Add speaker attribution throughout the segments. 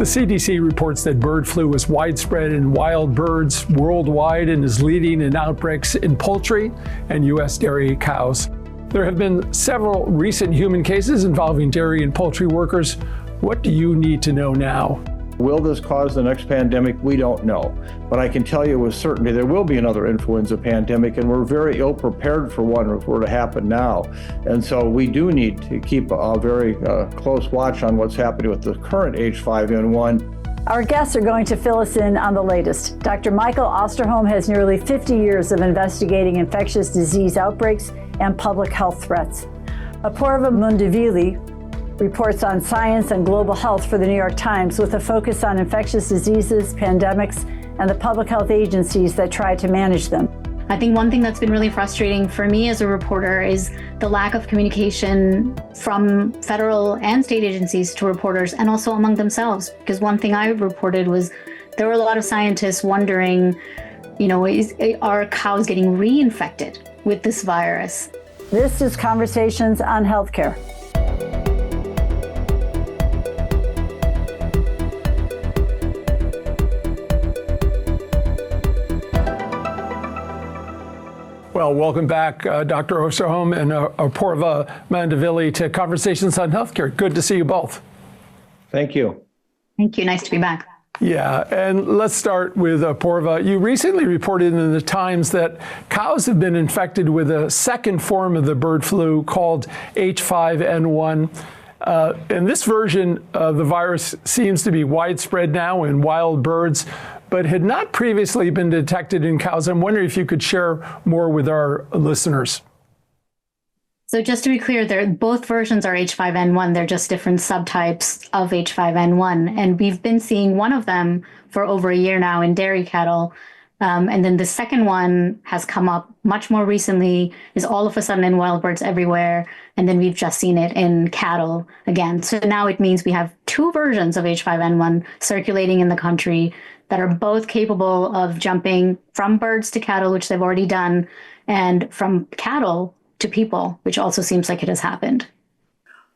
Speaker 1: The CDC reports that bird flu is widespread in wild birds worldwide and is leading in outbreaks in poultry and U.S. dairy cows. There have been several recent human cases involving dairy and poultry workers. What do you need to know now?
Speaker 2: Will this cause the next pandemic? We don't know. But I can tell you with certainty there will be another influenza pandemic, and we're very ill prepared for one if it were to happen now. And so we do need to keep a very close watch on what's happening with the current H5N1.
Speaker 3: Our guests are going to fill us in on the latest. Dr. Michael Osterholm has nearly 50 years of investigating infectious disease outbreaks and public health threats. Apoorva Mandavilli reports on science and global health for the New York Times with a focus on infectious diseases, pandemics, and the public health agencies that try to manage them.
Speaker 4: I think one thing that's been really frustrating for me as a reporter is the lack of communication from federal and state agencies to reporters and also among themselves. Because one thing I reported was there were a lot of scientists wondering, are cows getting reinfected with this virus?
Speaker 3: This is Conversations on Healthcare.
Speaker 1: Well, welcome back, Dr. Osterholm and Apoorva Mandavilli to Conversations on Healthcare. Good to see you both.
Speaker 2: Thank you.
Speaker 4: Thank you. Nice to be back.
Speaker 1: Yeah, and let's start with Apoorva. You recently reported in the Times that cows have been infected with a second form of the bird flu called H5N1. And this version of the virus seems to be widespread now in wild birds, but had not previously been detected in cows. I'm wondering if you could share more with our listeners.
Speaker 4: So just to be clear, both versions are H5N1. They're just different subtypes of H5N1. And we've been seeing one of them for over a year now in dairy cattle. And then the second one has come up much more recently, is all of a sudden in wild birds everywhere. And then we've just seen it in cattle again. So now it means we have two versions of H5N1 circulating in the country that are both capable of jumping from birds to cattle, which they've already done, and from cattle to people, which also seems like it has happened.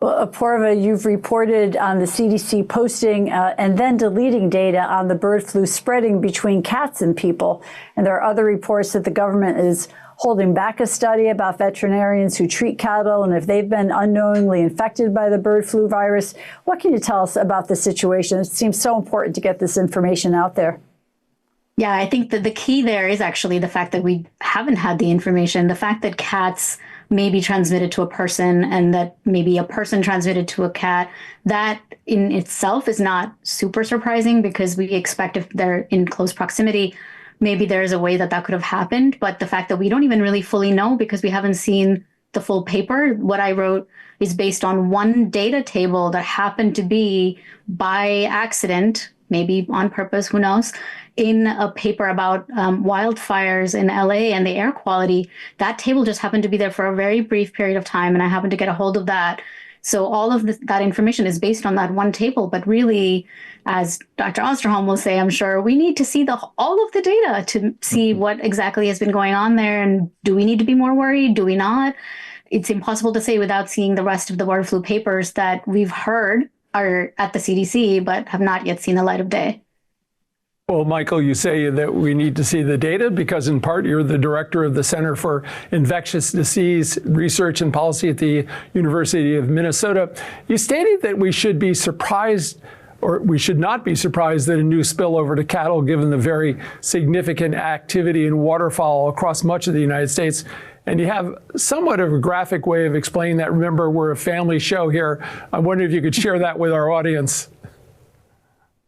Speaker 3: Well, Apoorva, you've reported on the CDC posting and then deleting data on the bird flu spreading between cats and people. And there are other reports that the government is holding back a study about veterinarians who treat cattle and if they've been unknowingly infected by the bird flu virus. What can you tell us about the situation? It seems so important to get this information out there.
Speaker 4: Yeah, I think that the key there is actually the fact that we haven't had the information, the fact that cats may be transmitted to a person and that maybe a person transmitted to a cat. That in itself is not super surprising because we expect if they're in close proximity, maybe there's a way that that could have happened. But the fact that we don't even really fully know because we haven't seen the full paper, what I wrote is based on one data table that happened to be by accident, maybe on purpose, who knows, in a paper about wildfires in LA and the air quality. That table just happened to be there for a very brief period of time, and I happened to get a hold of that. So all of that information is based on that one table. But really, as Dr. Osterholm will say, I'm sure, we need to see all of the data to see what exactly has been going on there. And do we need to be more worried? Do we not? It's impossible to say without seeing the rest of the bird flu papers that we've heard are at the CDC, but have not yet seen the light of day.
Speaker 1: Well, Michael, you say that we need to see the data because in part you're the director of the Center for Infectious Disease Research and Policy at the University of Minnesota. You stated that we should be surprised, or we should not be surprised that a new spillover to cattle, given the very significant activity in waterfowl across much of the United States. And you have somewhat of a graphic way of explaining that. Remember, we're a family show here. I wonder if you could share that with our audience.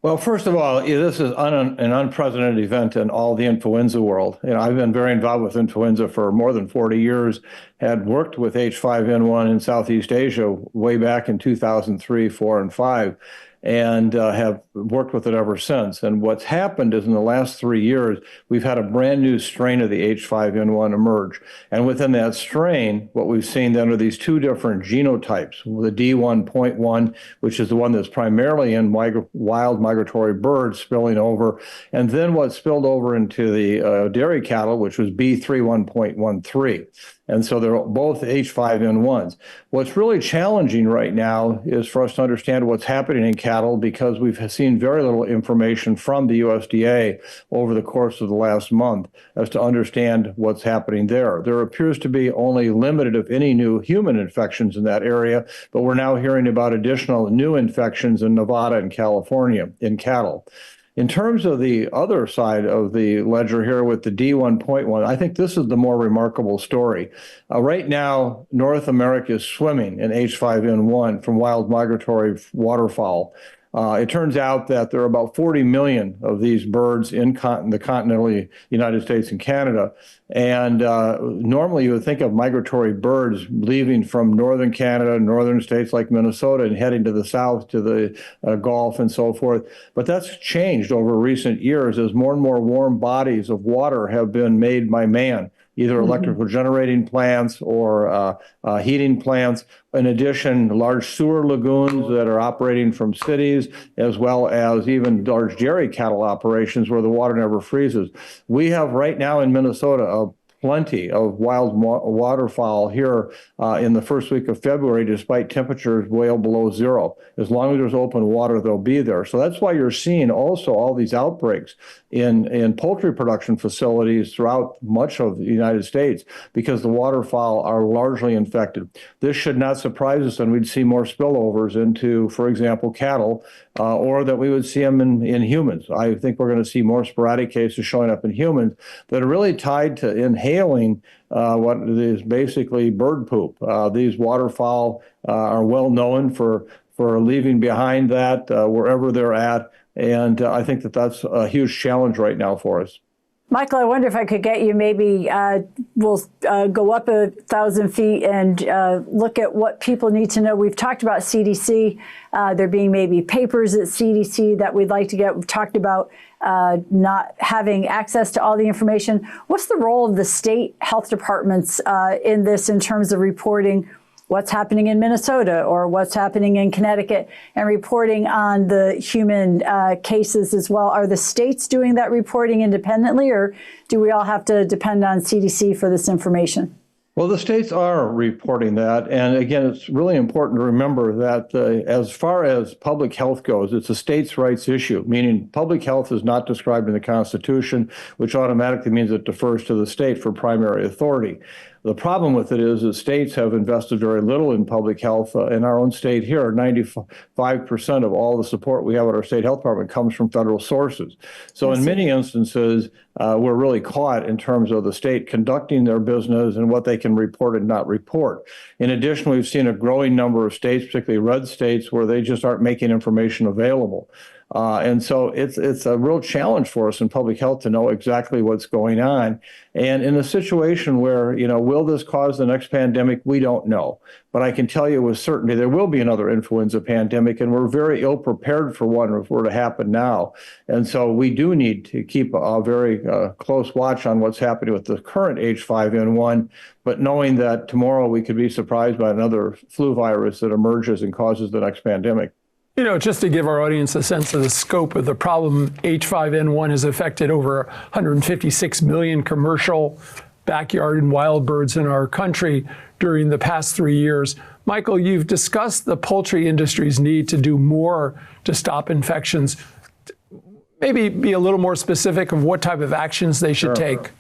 Speaker 2: Well, first of all, this is an unprecedented event in all the influenza world. I've been very involved with influenza for more than 40 years, had worked with H5N1 in Southeast Asia way back in 2003, 4, and 5. And have worked with it ever since. And what's happened is in the last 3 years, we've had a brand new strain of the H5N1 emerge. And within that strain, what we've seen then are these two different genotypes, the D1.1, which is the one that's primarily in wild migratory birds spilling over, and then what spilled over into the dairy cattle, which was B31.13. And so they're both H5N1s. What's really challenging right now is for us to understand what's happening in cattle, because we've seen very little information from the USDA over the course of the last month as to understand what's happening there. There appears to be only limited, if any, new human infections in that area, but we're now hearing about additional new infections in Nevada and California in cattle. In terms of the other side of the ledger here with the D1.1, I think this is the more remarkable story. Right now, North America is swimming in H5N1 from wild migratory waterfowl. It turns out that there are about 40 million of these birds in the continental United States and Canada. And normally you would think of migratory birds leaving from northern Canada, northern states like Minnesota, and heading to the south to the Gulf and so forth. But that's changed over recent years as more and more warm bodies of water have been made by man, either electrical generating plants or heating plants. In addition, large sewer lagoons that are operating from cities, as well as even large dairy cattle operations where the water never freezes. We have right now in Minnesota plenty of wild waterfowl here in the first week of February, despite temperatures well below zero. As long as there's open water, they'll be there. So that's why you're seeing also all these outbreaks in poultry production facilities throughout much of the United States, because the waterfowl are largely infected. This should not surprise us, and we'd see more spillovers into, for example, cattle, or that we would see them in humans. I think we're going to see more sporadic cases showing up in humans that are really tied to inhaling what is basically bird poop. These waterfowl are well known for leaving behind that wherever they're at. And I think that that's a huge challenge right now for us.
Speaker 3: Michael, I wonder if I could get you maybe, we'll go up 1,000 feet and look at what people need to know. We've talked about CDC, there being maybe papers at CDC that we'd like to get. We've talked about not having access to all the information. What's the role of the state health departments in this in terms of reporting what's happening in Minnesota or what's happening in Connecticut and reporting on the human cases as well? Are the states doing that reporting independently, or do we all have to depend on CDC for this information?
Speaker 2: Well, the states are reporting that. And again, it's really important to remember that as far as public health goes, it's a states' rights issue, meaning public health is not described in the Constitution, which automatically means it defers to the state for primary authority. The problem with it is that states have invested very little in public health. In our own state here, 95% of all the support we have at our state health department comes from federal sources. So in many instances, we're really caught in terms of the state conducting their business and what they can report and not report. In addition, we've seen a growing number of states, particularly red states, where they just aren't making information available. And so it's a real challenge for us in public health to know exactly what's going on. And in a situation where, will this cause the next pandemic? We don't know. But I can tell you with certainty there will be another influenza pandemic, and we're very ill prepared for one if it were to happen now. And so we do need to keep a very close watch on what's happening with the current H5N1, but knowing that tomorrow we could be surprised by another flu virus that emerges and causes the next pandemic.
Speaker 1: Just to give our audience a sense of the scope of the problem, H5N1 has affected over 156 million commercial backyard and wild birds in our country during the past 3 years. Michael, you've discussed the poultry industry's need to do more to stop infections. Maybe be a little more specific of what type of actions they should take.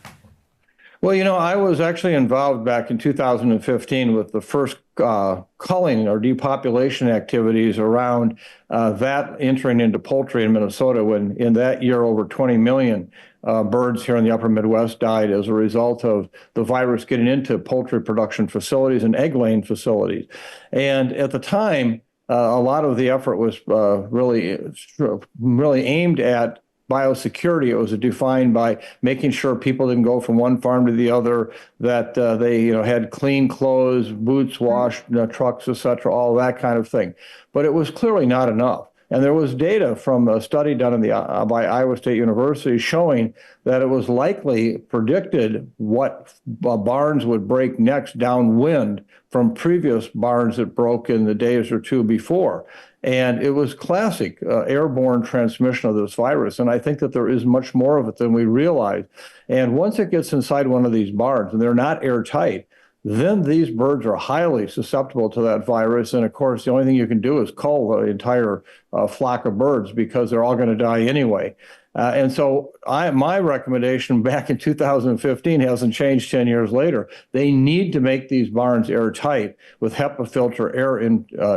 Speaker 2: Well, I was actually involved back in 2015 with the first culling or depopulation activities around that entering into poultry in Minnesota, when in that year over 20 million birds here in the upper Midwest died as a result of the virus getting into poultry production facilities and egg-laying facilities. And at the time, a lot of the effort was really aimed at biosecurity. It was defined by making sure people didn't go from one farm to the other, that they had clean clothes, boots washed, trucks, etc., all that kind of thing. But it was clearly not enough. And there was data from a study done by Iowa State University showing that it was likely predicted what barns would break next downwind from previous barns that broke in the days or two before. And it was classic airborne transmission of this virus. And I think that there is much more of it than we realize. And once it gets inside one of these barns, and they're not airtight, then these birds are highly susceptible to that virus. And of course, the only thing you can do is cull the entire flock of birds because they're all going to die anyway. And so my recommendation back in 2015 hasn't changed 10 years later. They need to make these barns airtight with HEPA filter air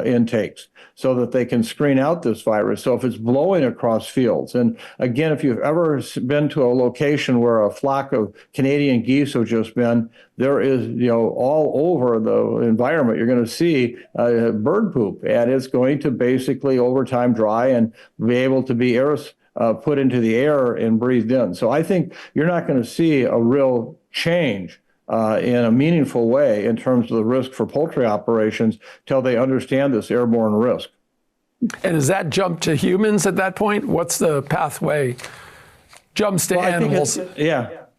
Speaker 2: intakes so that they can screen out this virus. So if it's blowing across fields, and again, if you've ever been to a location where a flock of Canadian geese have just been, there is, all over the environment, you're going to see bird poop, and it's going to basically over time dry and be able to be put into the air and breathed in. So I think you're not going to see a real change in a meaningful way in terms of the risk for poultry operations till they understand this airborne risk.
Speaker 1: And does that jump to humans at that point? What's the pathway? Jumps to animals?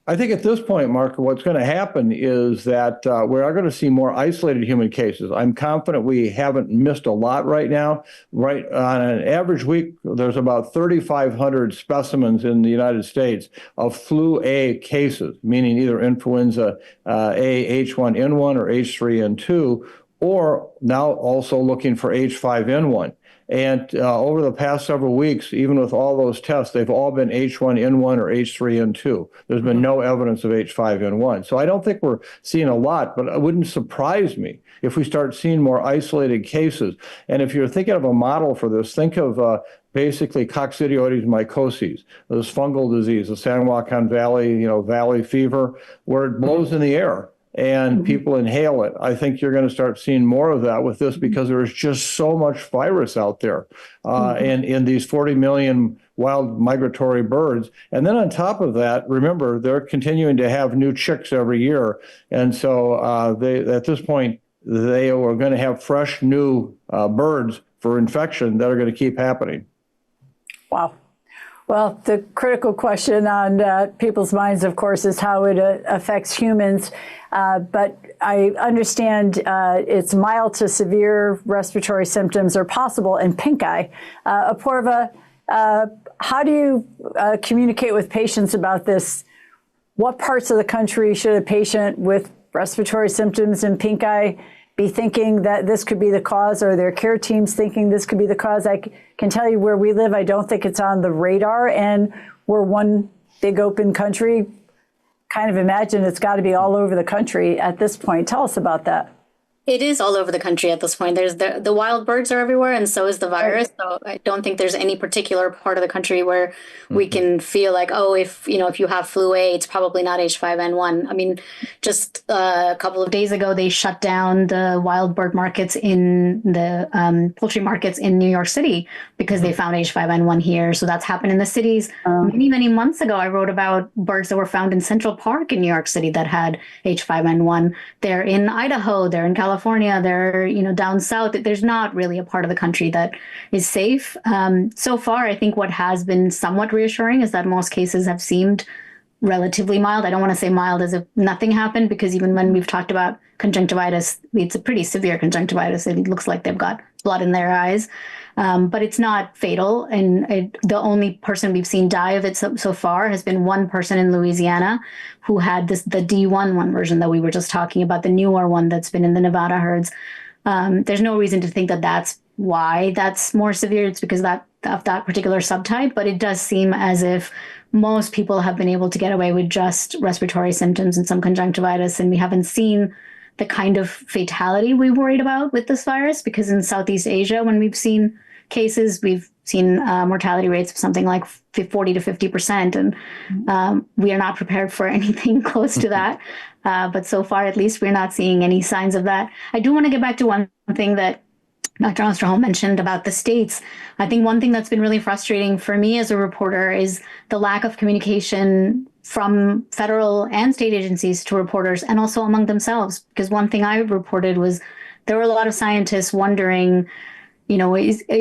Speaker 2: I think at this point, Mark, what's going to happen is that we are going to see more isolated human cases. I'm confident we haven't missed a lot right now. Right on an average week, there's about 3,500 specimens in the United States of flu A cases, meaning either influenza A, H1N1 or H3N2, or now also looking for H5N1. And over the past several weeks, even with all those tests, they've all been H1N1 or H3N2. There's been no evidence of H5N1. So I don't think we're seeing a lot, but it wouldn't surprise me if we start seeing more isolated cases. And if you're thinking of a model for this, think of basically coccidioides mycosis, this fungal disease, the San Joaquin Valley, valley fever, where it blows in the air and people inhale it. I think you're going to start seeing more of that with this because there is just so much virus out there and in these 40 million wild migratory birds. And then on top of that, remember, they're continuing to have new chicks every year. And so they, at this point, they are going to have fresh new birds for infection that are going to keep happening.
Speaker 3: Wow. Well, the critical question on people's minds, of course, is how it affects humans. But I understand it's mild to severe respiratory symptoms are possible in pink eye. Apoorva, how do you communicate with patients about this? What parts of the country should a patient with respiratory symptoms in pink eye be thinking that this could be the cause, or their care teams thinking this could be the cause? I can tell you where we live, I don't think it's on the radar, and we're one big open country. Kind of imagine it's got to be all over the country at this point. Tell us about that.
Speaker 4: It is all over the country at this point. There's the wild birds are everywhere, and so is the virus. So I don't think there's any particular part of the country where we can feel like, oh, if you have flu A, it's probably not H5N1. I mean, just a couple of days ago, they shut down the wild bird markets in the poultry markets in New York City because they found H5N1 here. So that's happened in the cities. Many months ago, I wrote about birds that were found in Central Park in New York City that had H5N1. They're in Idaho. They're in California. They're, down south. There's not really a part of the country that is safe. So far, I think what has been somewhat reassuring is that most cases have seemed relatively mild. I don't want to say mild as if nothing happened, because even when we've talked about conjunctivitis, it's a pretty severe conjunctivitis. It looks like they've got blood in their eyes, but it's not fatal. And the only person we've seen die of it so far has been one person in Louisiana who had the D1 version that we were just talking about, the newer one that's been in the Nevada herds. There's no reason to think that that's why that's more severe. It's because of that particular subtype, but it does seem as if most people have been able to get away with just respiratory symptoms and some conjunctivitis, and we haven't seen the kind of fatality we worried about with this virus, because in Southeast Asia, when we've seen cases, we've seen mortality rates of something like 40 to 50%, and we are not prepared for anything close to that. But so far, at least, we're not seeing any signs of that. I do want to get back to one thing that Dr. Osterholm mentioned about the states. I think one thing that's been really frustrating for me as a reporter is the lack of communication from federal and state agencies to reporters, and also among themselves. Because one thing I reported was there were a lot of scientists wondering,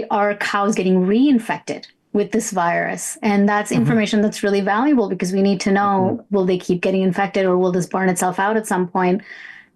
Speaker 4: are cows getting reinfected with this virus? And that's information that's really valuable, because we need to know, will they keep getting infected, or will this burn itself out at some point?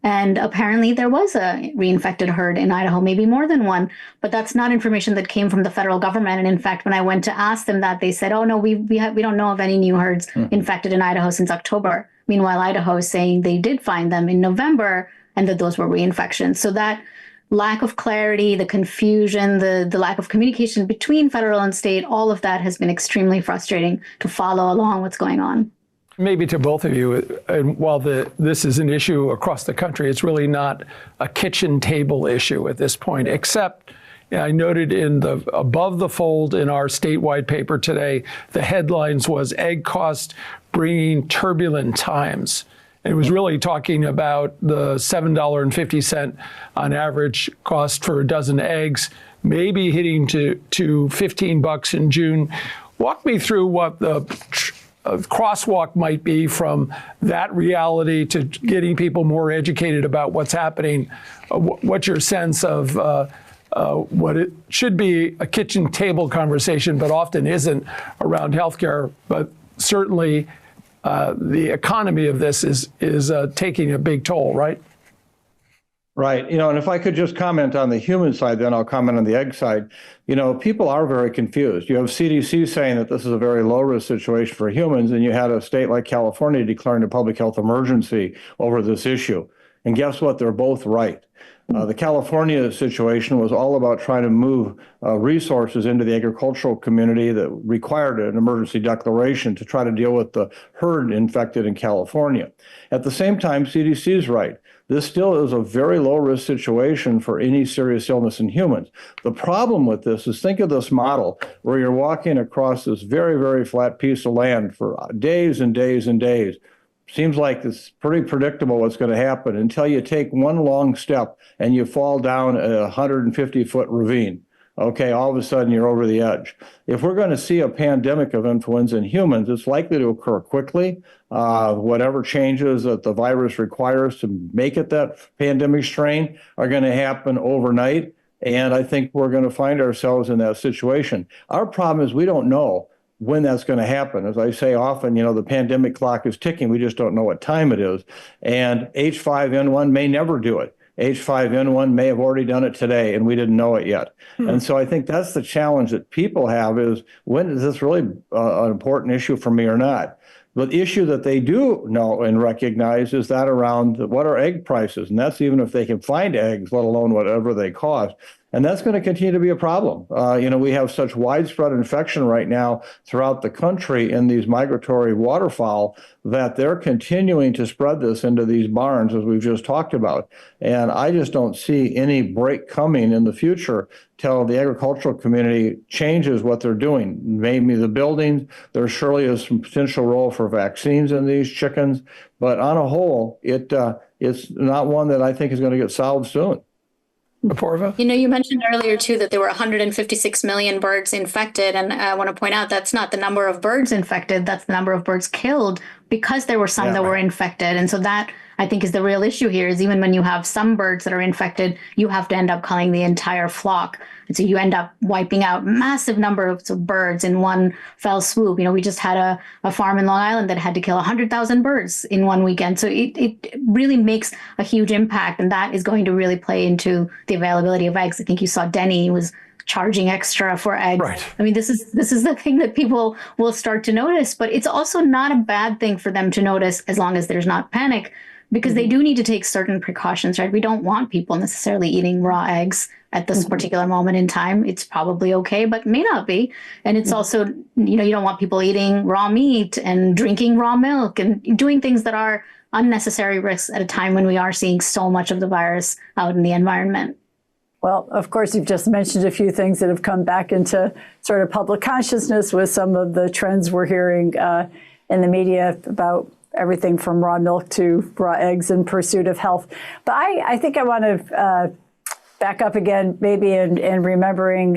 Speaker 4: And apparently there was a reinfected herd in Idaho, maybe more than one, but that's not information that came from the federal government. And in fact, when I went to ask them that, they said, oh no, we don't know of any new herds infected in Idaho since October. Meanwhile, Idaho is saying they did find them in November and that those were reinfections. So that lack of clarity, the confusion, the lack of communication between federal and state, all of that has been extremely frustrating to follow along what's going on.
Speaker 1: Maybe to both of you, and while this is an issue across the country, it's really not a kitchen table issue at this point, except I noted in the above the fold in our statewide paper today, the headlines was egg cost bringing turbulent times. It was really talking about the $7.50 on average cost for a dozen eggs, maybe hitting to $15 in June. Walk me through what the crosswalk might be from that reality to getting people more educated about what's happening. What's your sense of what it should be a kitchen table conversation, but often isn't around healthcare, but certainly the economy of this is taking a big toll, right?
Speaker 2: Right. And if I could just comment on the human side, then I'll comment on the egg side. People are very confused. You have CDC saying that this is a very low-risk situation for humans, and you had a state like California declaring a public health emergency over this issue. And guess what? They're both right. The California situation was all about trying to move resources into the agricultural community that required an emergency declaration to try to deal with the herd infected in California. At the same time, CDC is right. This still is a very low-risk situation for any serious illness in humans. The problem with this is, think of this model where you're walking across this very, very flat piece of land for days and days and days. Seems like it's pretty predictable what's going to happen until you take one long step and you fall down a 150-foot ravine. Okay, all of a sudden you're over the edge. If we're going to see a pandemic of influenza in humans, it's likely to occur quickly. Whatever changes that the virus requires to make it that pandemic strain are going to happen overnight. And I think we're going to find ourselves in that situation. Our problem is we don't know when that's going to happen. As I say often, the pandemic clock is ticking. We just don't know what time it is. And H5N1 may never do it. H5N1 may have already done it today, and we didn't know it yet. And so I think that's the challenge that people have is, when is this really an important issue for me or not? But the issue that they do know and recognize is that around what are egg prices? And that's even if they can find eggs, let alone whatever they cost. And that's going to continue to be a problem. We have such widespread infection right now throughout the country in these migratory waterfowl that they're continuing to spread this into these barns, as we've just talked about. And I just don't see any break coming in the future till the agricultural community changes what they're doing. Maybe the buildings, there surely is some potential role for vaccines in these chickens. But on a whole, it's not one that I think is going to get solved soon.
Speaker 1: Apoorva?
Speaker 4: You mentioned earlier, too, that there were 156 million birds infected. And I want to point out that's not the number of birds infected. That's the number of birds killed because there were some that were infected. And so that, I think, is the real issue here, is even when you have some birds that are infected, you have to end up culling the entire flock. And so you end up wiping out massive numbers of birds in one fell swoop. We just had a farm in Long Island that had to kill 100,000 birds in one weekend. So it really makes a huge impact. And that is going to really play into the availability of eggs. I think you saw Denny was charging extra for eggs.
Speaker 1: Right.
Speaker 4: I mean, this is the thing that people will start to notice, but it's also not a bad thing for them to notice as long as there's not panic, because they do need to take certain precautions, right? We don't want people necessarily eating raw eggs at this particular moment in time. It's probably okay, but may not be. And it's also, you don't want people eating raw meat and drinking raw milk and doing things that are unnecessary risks at a time when we are seeing so much of the virus out in the environment.
Speaker 3: Well, of course, you've just mentioned a few things that have come back into sort of public consciousness with some of the trends we're hearing in the media about everything from raw milk to raw eggs in pursuit of health. But I think I want to back up again, maybe in remembering,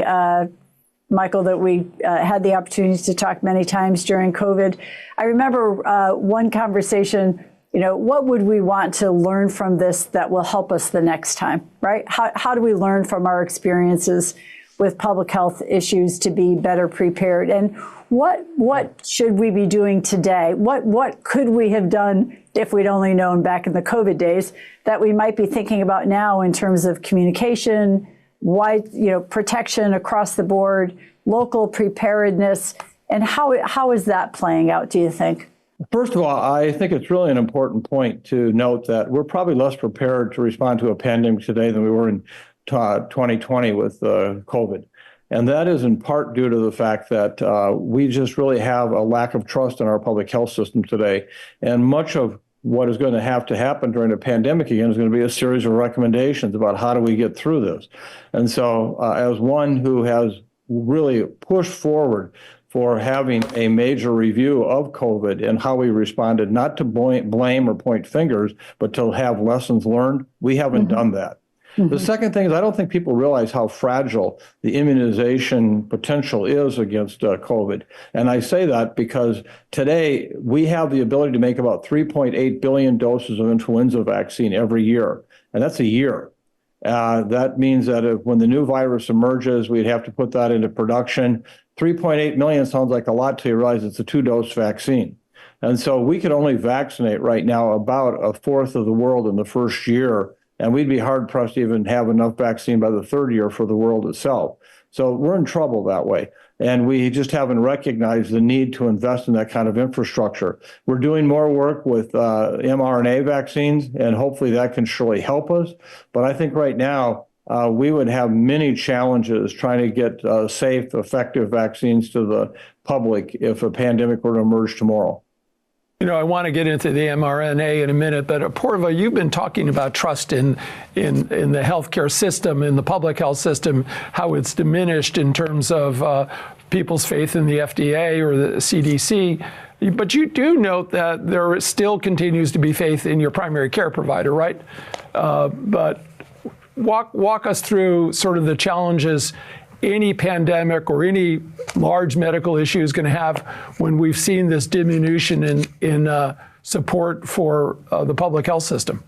Speaker 3: Michael, that we had the opportunity to talk many times during COVID. I remember one conversation, what would we want to learn from this that will help us the next time, right? How do we learn from our experiences with public health issues to be better prepared? And what should we be doing today? What could we have done if we'd only known back in the COVID days that we might be thinking about now in terms of communication, protection across the board, local preparedness, and how is that playing out, do you think?
Speaker 2: First of all, I think it's really an important point to note that we're probably less prepared to respond to a pandemic today than we were in 2020 with COVID. And that is in part due to the fact that we just really have a lack of trust in our public health system today. And much of what is going to have to happen during a pandemic again is going to be a series of recommendations about how do we get through this. And so as one who has really pushed forward for having a major review of COVID and how we responded, not to blame or point fingers, but to have lessons learned, we haven't done that. The second thing is I don't think people realize how fragile the immunization potential is against COVID. And I say that because today we have the ability to make about 3.8 billion doses of influenza vaccine every year. And that's a year. That means that when the new virus emerges, we'd have to put that into production. 3.8 million sounds like a lot till you realize it's a 2-dose vaccine. And so we could only vaccinate right now about a fourth of the world in the first year. And we'd be hard pressed to even have enough vaccine by the third year for the world itself. So we're in trouble that way. And we just haven't recognized the need to invest in that kind of infrastructure. We're doing more work with mRNA vaccines, and hopefully that can surely help us. But I think right now we would have many challenges trying to get safe, effective vaccines to the public if a pandemic were to emerge tomorrow.
Speaker 1: You know, I want to get into the mRNA in a minute, but Apoorva, you've been talking about trust in the healthcare system, in the public health system, how it's diminished in terms of people's faith in the FDA or the CDC. But you do note that there still continues to be faith in your primary care provider, right? But walk us through sort of the challenges any pandemic or any large medical issue is going to have when we've seen this diminution in support for the public health system.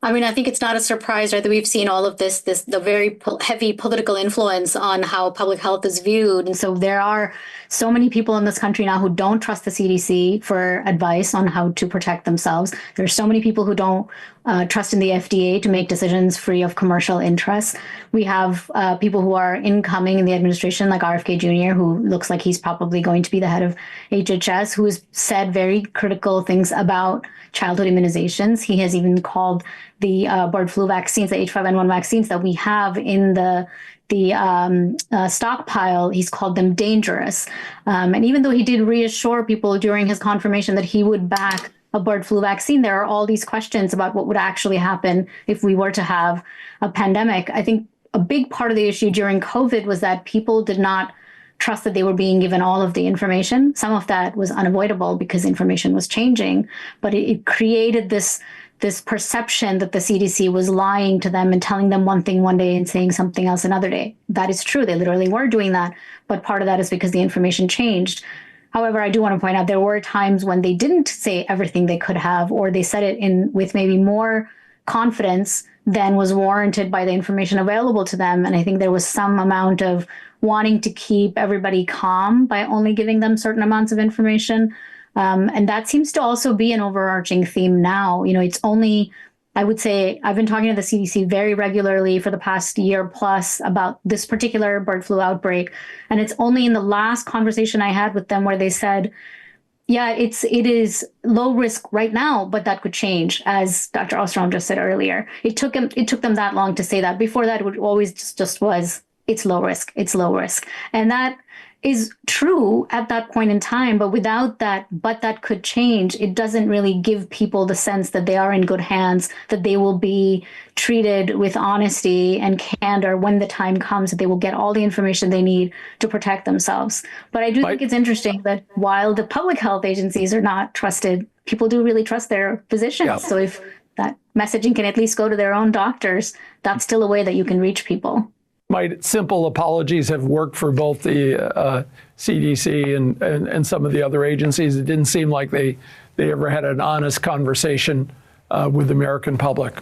Speaker 4: I mean, I think it's not a surprise, right, that we've seen all of the very heavy political influence on how public health is viewed. And so there are so many people in this country now who don't trust the CDC for advice on how to protect themselves. There are so many people who don't trust in the FDA to make decisions free of commercial interests. We have people who are incoming in the administration, like RFK Jr., who looks like he's probably going to be the head of HHS, who has said very critical things about childhood immunizations. He has even called the bird flu vaccines, the H5N1 vaccines that we have in the stockpile, he's called them dangerous. And even though he did reassure people during his confirmation that he would back a bird flu vaccine, there are all these questions about what would actually happen if we were to have a pandemic. I think a big part of the issue during COVID was that people did not trust that they were being given all of the information. Some of that was unavoidable because information was changing, but it created this perception that the CDC was lying to them and telling them one thing one day and saying something else another day. That is true. They literally were doing that, but part of that is because the information changed. However, I do want to point out there were times when they didn't say everything they could have, or they said it with maybe more confidence than was warranted by the information available to them. And I think there was some amount of wanting to keep everybody calm by only giving them certain amounts of information. And that seems to also be an overarching theme now. You know, it's only, I would say, I've been talking to the CDC very regularly for the past year plus about this particular bird flu outbreak. And it's only in the last conversation I had with them where they said, yeah, it is low risk right now, but that could change, as Dr. Osterholm just said earlier. It took them that long to say that. Before that, it would always just was, it's low risk, it's low risk. And that is true at that point in time, but without that, but that could change, it doesn't really give people the sense that they are in good hands, that they will be treated with honesty and candor when the time comes, that they will get all the information they need to protect themselves. But I do think it's interesting that while the public health agencies are not trusted, people do really trust their physicians. Yeah. So if that messaging can at least go to their own doctors, that's still a way that you can reach people.
Speaker 1: My simple apologies have worked for both the CDC and some of the other agencies. It didn't seem like they ever had an honest conversation with the American public.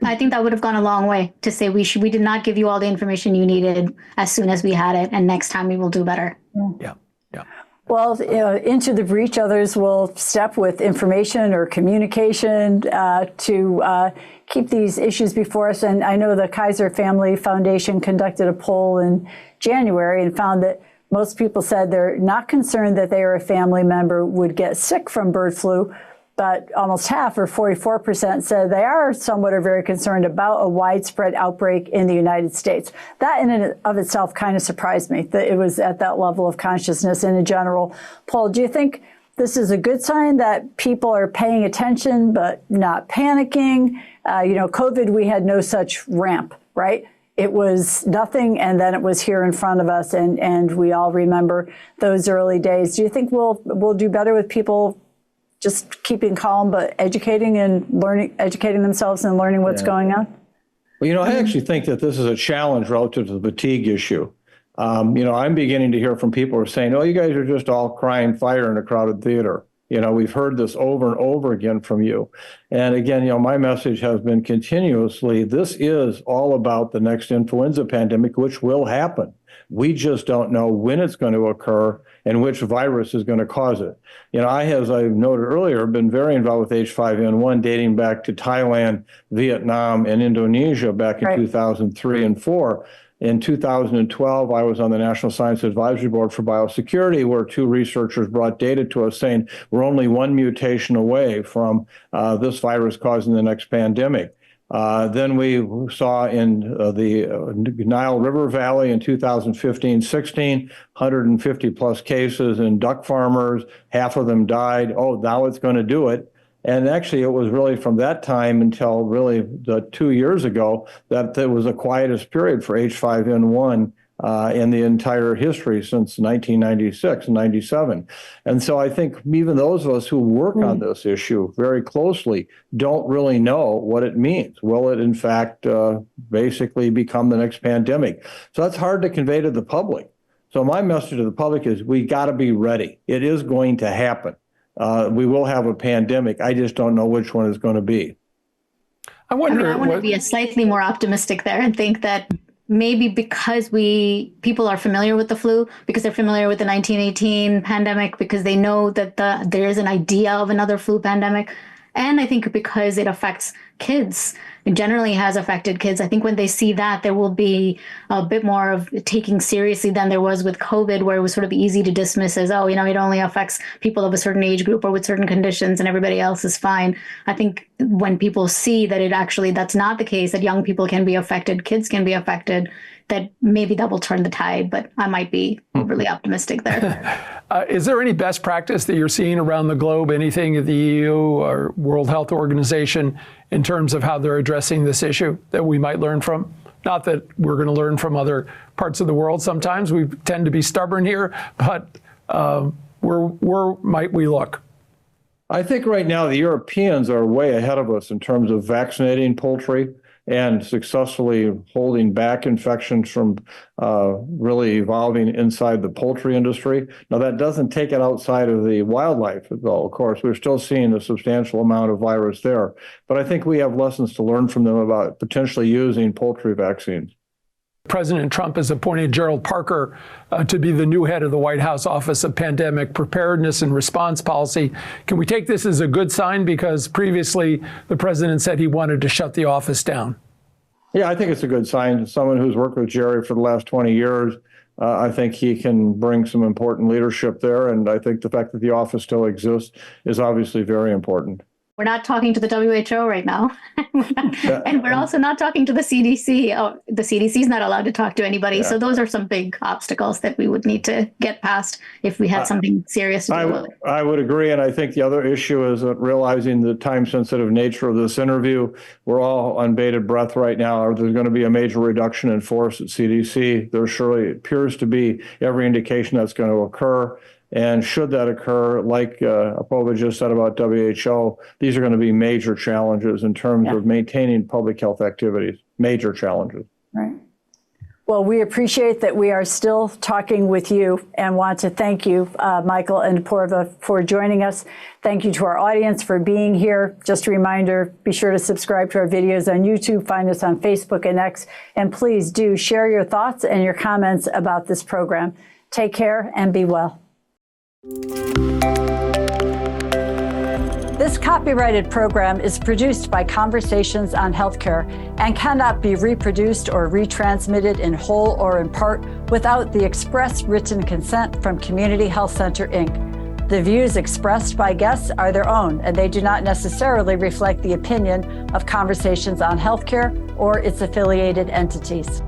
Speaker 4: I think that would have gone a long way to say we did not give you all the information you needed as soon as we had it, and next time we will do better.
Speaker 1: Yeah.
Speaker 3: Well, into the breach, others will step with information or communication to keep these issues before us. And I know the Kaiser Family Foundation conducted a poll in January and found that Most people said they're not concerned that they or a family member would get sick from bird flu, but almost half, or 44%, said they are somewhat or very concerned about a widespread outbreak in the United States. That in and of itself kind of surprised me, that it was at that level of consciousness in a general poll. Do you think this is a good sign that people are paying attention but not panicking? COVID, we had no such ramp, right? It was nothing, and then it was here in front of us, and we all remember those early days. Do you think we'll do better with people just keeping calm, but educating themselves and learning what's going on?
Speaker 2: Well, I actually think that this is a challenge relative to the fatigue issue. I'm beginning to hear from people who are saying, "Oh, you guys are just all crying fire in a crowded theater." We've heard this over and over again from you. And again, my message has been continuously, this is all about the next influenza pandemic, which will happen. We just don't know when it's going to occur and which virus is going to cause it. As I noted earlier, been very involved with H5N1 dating back to Thailand, Vietnam, and Indonesia back in 2003 and 4. In 2012, I was on the National Science Advisory Board for Biosecurity, where two researchers brought data to us saying we're only one mutation away from this virus causing the next pandemic. Then we saw in the Nile River Valley in 2015-16, 150 plus cases in duck farmers. Half of them died. Oh, now it's going to do it. And actually, it was really from that time until really 2 years ago that there was the quietest period for H5N1 in the entire history since 1996 and 97. And so I think even those of us who work on this issue very closely don't really know what it means. Will it, in fact, basically become the next pandemic? So that's hard to convey to the public. So my message to the public is we got to be ready. It is going to happen. We will have a pandemic. I just don't know which one it's going to be.
Speaker 4: I want to be slightly more optimistic there and think that maybe because people are familiar with the flu, because they're familiar with the 1918 pandemic, because they know that there is an idea of another flu pandemic. And I think because it affects kids, it generally has affected kids. I think when they see that, there will be a bit more of taking seriously than there was with COVID, where it was sort of easy to dismiss as, it only affects people of a certain age group or with certain conditions and everybody else is fine. I think when people see that that's not the case, that young people can be affected, kids can be affected, that maybe that will turn the tide, but I might be overly optimistic there.
Speaker 1: Is there any best practice that you're seeing around the globe, anything at the EU or World Health Organization in terms of how they're addressing this issue that we might learn from? Not that we're going to learn from other parts of the world sometimes. We tend to be stubborn here, but where might we look?
Speaker 2: I think right now the Europeans are way ahead of us in terms of vaccinating poultry and successfully holding back infections from really evolving inside the poultry industry. Now, that doesn't take it outside of the wildlife, though, of course. We're still seeing a substantial amount of virus there. But I think we have lessons to learn from them about potentially using poultry vaccines.
Speaker 1: President Trump has appointed Gerald Parker to be the new head of the White House Office of Pandemic Preparedness and Response Policy. Can we take this as a good sign? Because previously the president said he wanted to shut the office down.
Speaker 2: Yeah, I think it's a good sign. Someone who's worked with Jerry for the last 20 years, I think he can bring some important leadership there. And I think the fact that the office still exists is obviously very important.
Speaker 4: We're not talking to the WHO right now. And we're also not talking to the CDC. The CDC is not allowed to talk to anybody. So those are some big obstacles that we would need to get past if we had something serious to deal with.
Speaker 2: I would agree. And I think the other issue is realizing the time-sensitive nature of this interview. We're all on bated breath right now. There's going to be a major reduction in force at CDC. There surely appears to be every indication that's going to occur. And should that occur, like Apoorva just said about WHO, these are going to be major challenges in terms of maintaining public health activities, major challenges.
Speaker 3: Right. Well, we appreciate that we are still talking with you and want to thank you, Michael and Apoorva, for joining us. Thank you to our audience for being here. Just a reminder, be sure to subscribe to our videos on YouTube, find us on Facebook and X, and please do share your thoughts and your comments about this program. Take care and be well. This This copyrighted program is produced by Conversations on Healthcare and cannot be reproduced or retransmitted in whole or in part without the express written consent from Community Health Center, Inc. The views expressed by guests are their own, and they do not necessarily reflect the opinion of Conversations on Healthcare or its affiliated entities.